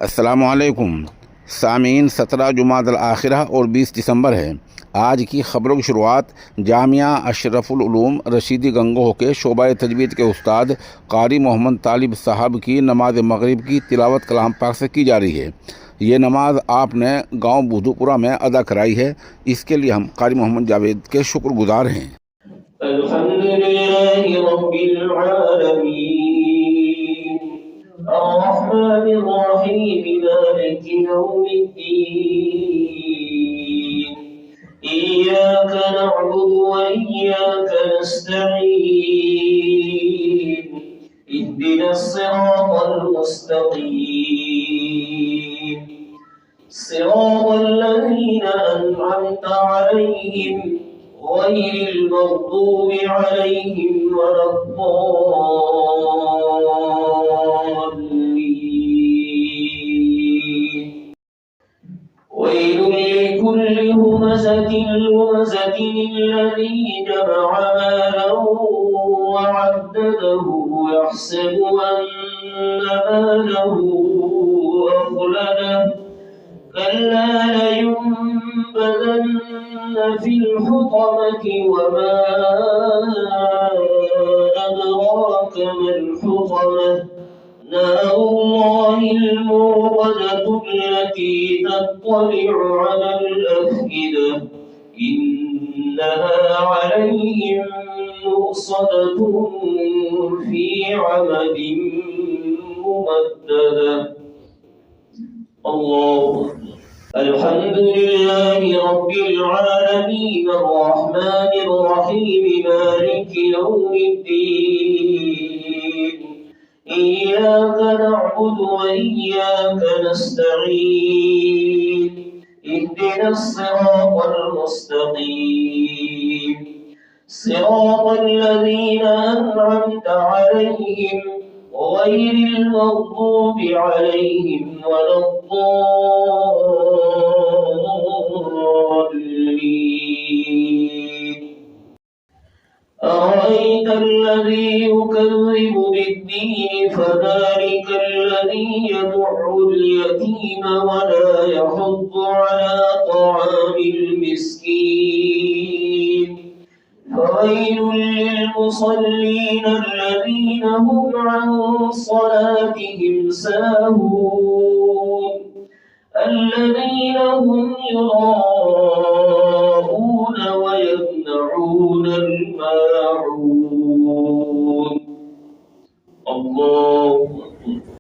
अस्सलामुअलैकुम सामीन। 17 जुमादल आखिरा और 20 दिसंबर है। आज की ख़बरों की शुरुआत जामिया अशरफुल उलूम रशीदी गंगोह के शोबा तजवीद के उस्ताद कारी मोहम्मद तालिब साहब की नमाज मगरिब की तिलावत कलाम पाक से की जा रही है। ये नमाज आपने गांव बुधुपुरा में अदा कराई है। इसके लिए हम कारी मोहम्मद जावेद के शुक्रगुजार हैं। अर्रहमानिर्रहीम मालिकि यौमिद्दीन इय्याका नअबुदु व इय्याका नस्तईन इहदिनस सिरातल मुस्तक़ीम सिरातल लज़ीना अनअमता अलैहिम गैरिल मग़दूबि अलैहिम वलद्दाल्लीन वैल लिकुल्लि हुमज़तिन लुमज़तिन الذي جمع مالا وعدده يحسب أن ماله أخلده كلا لينبذن في الحطمة وما أدراك ما الحطمة نار الله الموقدة التي تطلع على الأفئدة إنها عليهم مؤصدة في عمد ممددة. الله الحمد لله رب العالمين الرحمن الرحيم مالك يوم الدين إياك نعبد وإياك نستعين اهدنا الصراط المستقيم صراط الذين أنعمت عليهم غير المغضوب عليهم ولا الضالين. أرأيت الذي يكذب بالدين فذلك الذي يدع اليتيم ولا يحض على طعام المسكين فويل للمصلين الذين هم عن صلاتهم ساهون الذين هم يراءون ويمنعون الماعون. الله